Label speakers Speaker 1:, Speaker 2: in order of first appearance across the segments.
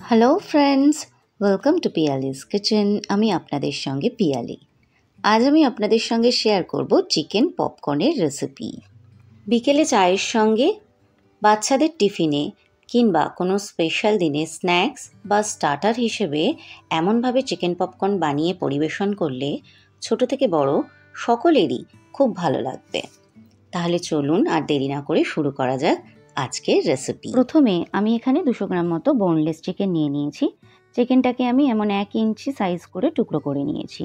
Speaker 1: Hello friends, welcome to Piyali's kitchen. আমি আপনাদের সঙ্গে পিয়ালি। আজ আমি আপনাদের সঙ্গে শেয়ার করব চিকেন পপকর্নের রেসিপি। বিকেলে চায়ের সঙ্গে, বাচ্চাদের টিফিনে কিংবা কোনো স্পেশাল দিনে স্ন্যাক্স বা স্টার্টার হিসেবে এমনভাবে চিকেন পপকর্ন বানিয়ে পরিবেশন করলে ছোট থেকে বড় সকলেরই খুব ভালো লাগবে। তাহলে চলুন আর দেরি না করে শুরু করা যাক আজকের রেসিপি। প্রথমে আমি এখানে 200 গ্রাম মতো বোনলেস চিকেন নিয়ে নিয়েছি। চিকেনটাকে আমি এমন 1 ইঞ্চি সাইজ করে টুকরো করে নিয়েছি।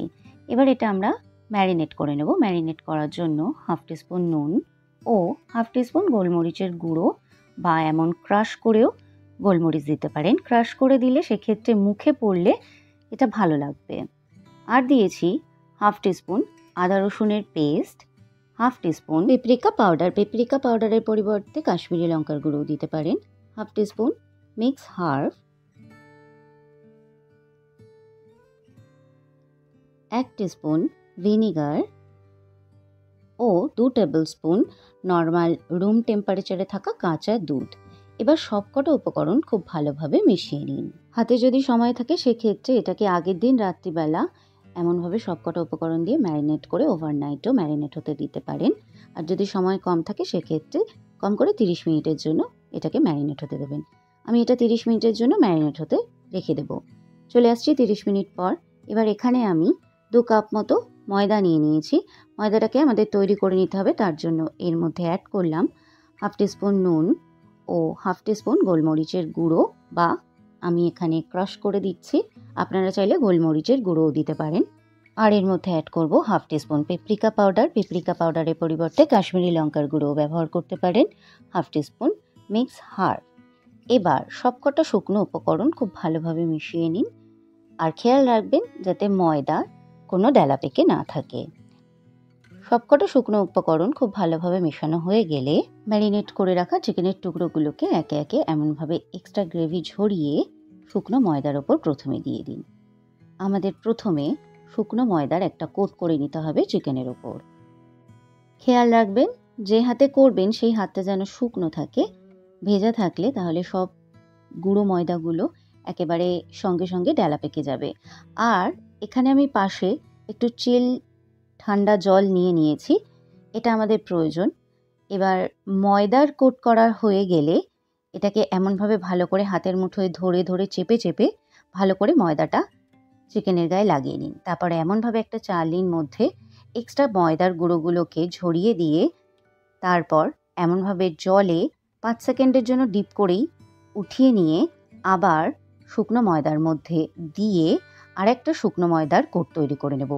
Speaker 1: এবার এটা আমরা ম্যারিনেট করে নেব। ম্যারিনেট করার জন্য হাফ টিস্পুন নুন ও হাফ টিস্পুন গোলমরিচের গুঁড়ো বা এমন ক্রাশ করেও গোলমরিচ দিতে পারেন। ক্রাশ করে দিলে সেক্ষেত্রে মুখে পড়লে এটা ভালো লাগবে। আর দিয়েছি হাফ টিস্পুন আদা রসুনের paste, half teaspoon paprika powder. Paprika পাউডারের পরিবর্তে কাশ্মীরি লঙ্কার গুঁড়ো দিতে পারেন। Half teaspoon mix herb, 1 teaspoon vinegar ও 2 টেবিল স্পুন নর্মাল রুম টেম্পারেচারে থাকা কাঁচা দুধ। এবার সবকটা উপকরণ খুব ভালোভাবে মিশিয়ে নিন। হাতে যদি সময় থাকে সেক্ষেত্রে এটাকে আগের দিন রাত্রিবেলা এমনভাবে সবকটা উপকরণ দিয়ে ম্যারিনেট করে ওভারনাইটও ম্যারিনেট হতে দিতে পারেন। আর যদি সময় কম থাকে সেক্ষেত্রে কম করে 30 মিনিটের জন্য এটাকে ম্যারিনেট হতে দেবেন। আমি এটা 30 মিনিটের জন্য ম্যারিনেট হতে রেখে দেব। চলে আসছি 30 মিনিট পর। এবার এখানে আমি 2 কাপ মতো ময়দা নিয়ে নিয়েছি। ময়দাটাকে আমাদের তৈরি করে নিতে হবে, তার জন্য এর মধ্যে অ্যাড করলাম হাফ টিস্পুন নুন ও হাফ টিস্পুন গোলমরিচের গুঁড়ো, বা আমি এখানে ক্রাশ করে দিচ্ছি, আপনারা চাইলে গোলমরিচের গুঁড়োও দিতে পারেন। আর এর মধ্যে অ্যাড করব half teaspoon paprika powder. Paprika পাউডারের পরিবর্তে কাশ্মীরি লঙ্কার গুঁড়োও ব্যবহার করতে পারেন। Half teaspoon mix herb. এবার সবকটা শুকনো উপকরণ খুব ভালোভাবে মিশিয়ে নিন। আর খেয়াল রাখবেন যাতে ময়দা কোনো ডেলা পেকে না থাকে। সবকটা শুকনো উপকরণ খুব ভালোভাবে মেশানো হয়ে গেলে ম্যারিনেট করে রাখা চিকেনের টুকরোগুলোকে একে একে এমনভাবে এক্সট্রা গ্রেভি ঝরিয়ে শুকনো ময়দার ওপর প্রথমে দিয়ে দিন। আমাদের প্রথমে শুকনো ময়দার একটা কোট করে নিতে হবে চিকেনের ওপর। খেয়াল রাখবেন যে হাতে করবেন সেই হাতটা যেন শুকনো থাকে। ভেজা থাকলে তাহলে সব গুঁড়ো ময়দাগুলো একেবারে সঙ্গে সঙ্গে ডেলা পেকে যাবে। আর এখানে আমি পাশে একটু চিল ঠান্ডা জল নিয়ে নিয়েছি, এটা আমাদের প্রয়োজন। এবার ময়দার কোট করা হয়ে গেলে এটাকে এমনভাবে ভালো করে হাতের মুঠোয় ধরে ধরে চেপে চেপে ভালো করে ময়দাটা চিকেনের গায়ে লাগিয়ে নিন। তারপরে এমনভাবে একটা চালনির মধ্যে এক্সট্রা ময়দার গুঁড়োগুলোকে ঝরিয়ে দিয়ে তারপর এমনভাবে জলে 5 সেকেন্ডের জন্য ডিপ করেই উঠিয়ে নিয়ে আবার শুকনো ময়দার মধ্যে দিয়ে আরেকটা শুকনো ময়দার কোট তৈরি করে নেব।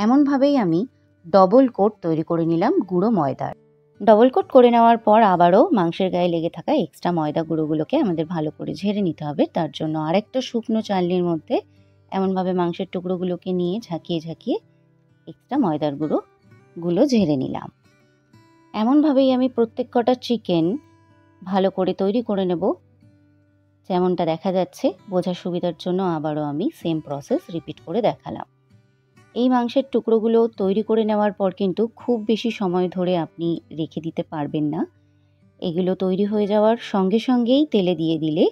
Speaker 1: এমনভাবেই আমি ডবল কোট তৈরি করে নিলাম গুঁড়ো ময়দার। ডবল কোট করে নেওয়ার পর আবারও মাংসের গায়ে লেগে থাকা এক্সট্রা ময়দা গুঁড়োগুলোকে আমাদের ভালো করে ঝেড়ে নিতে হবে। তার জন্য আরেকটা শুকনো চালনির মধ্যে এমনভাবে মাংসের টুকরোগুলোকে নিয়ে ঝাঁকিয়ে ঝাঁকিয়ে এক্সট্রা ময়দার গুঁড়োগুলো ঝেড়ে নিলাম। এমনভাবেই আমি প্রত্যেক কটা চিকেন ভালো করে তৈরি করে নেব। যেমনটা দেখা যাচ্ছে, বোঝার সুবিধার জন্য আবারও আমি সেম প্রসেস রিপিট করে দেখালাম। এই মাংসের টুকরোগুলো তৈরি করে নেওয়ার পর কিন্তু খুব বেশি সময় ধরে আপনি রেখে দিতে পারবেন না। এগুলো তৈরি হয়ে যাওয়ার সঙ্গে সঙ্গেই তেলে দিয়ে দিলে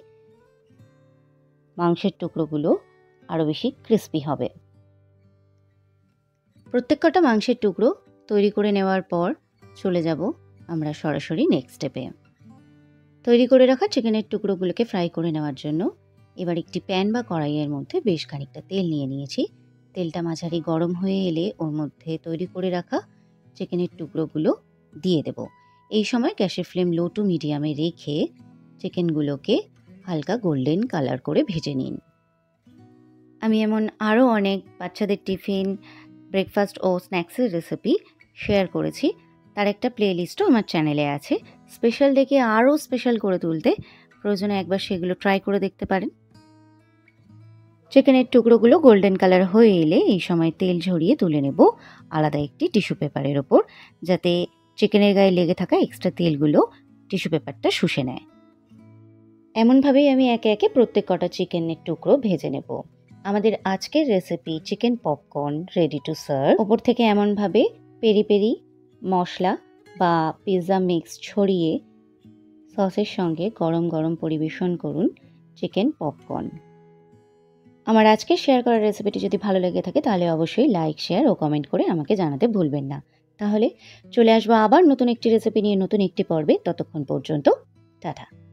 Speaker 1: মাংসের টুকরোগুলো আরও বেশি ক্রিস্পি হবে। প্রত্যেক কটা মাংসের টুকরো তৈরি করে নেওয়ার পর চলে যাব আমরা সরাসরি নেক্সট স্টেপে। তৈরি করে রাখা চিকেনের টুকরোগুলোকে ফ্রাই করে নেওয়ার জন্য এবার একটি প্যান বা কড়াইয়ের মধ্যে বেশ খানিকটা তেল নিয়ে নিয়েছি। তেলটা মাঝারি গরম হয়ে এলে ওর মধ্যে তৈরি করে রাখা চিকেনের টুকরোগুলো দিয়ে দেব। এই সময় গ্যাসের ফ্লেম লো টু মিডিয়ামে রেখে চিকেনগুলোকে হালকা গোল্ডেন কালার করে ভেজে নিন। আমি এমন আরও অনেক বাচ্চাদের টিফিন, ব্রেকফাস্ট ও স্ন্যাক্সের রেসিপি শেয়ার করেছি। তার একটা প্লেলিস্টও আমার চ্যানেলে আছে। স্পেশাল ডেকে আরও স্পেশাল করে তুলতে প্রয়োজনে একবার সেগুলো ট্রাই করে দেখতে পারেন। চিকেনের টুকরোগুলো গোল্ডেন কালার হয়ে এলে এই সময় তেল ঝরিয়ে তুলে নেব আলাদা একটি টিস্যু পেপারের ওপর, যাতে চিকেনের গায়ে লেগে থাকা এক্সট্রা তেলগুলো টিস্যু পেপারটা শুষে নেয়। এমনভাবেই আমি একে একে প্রত্যেক কটা চিকেনের টুকরো ভেজে নেব। আমাদের আজকের recipe chicken popcorn ready to serve. ওপর থেকে এমনভাবে পেরি পেরি মশলা বা পিৎজা মিক্স ছড়িয়ে সসের সঙ্গে গরম গরম পরিবেশন করুন চিকেন পপকর্ন। আমার আজকে শেয়ার করা রেসিপিটি যদি ভালো লেগে থাকে তাহলে অবশ্যই লাইক, শেয়ার ও কমেন্ট করে আমাকে জানাতে ভুলবেন না। তাহলে চলে আসবো আবার নতুন একটি রেসিপি নিয়ে নতুন একটি পর্বে। ততক্ষণ পর্যন্ত টাটা।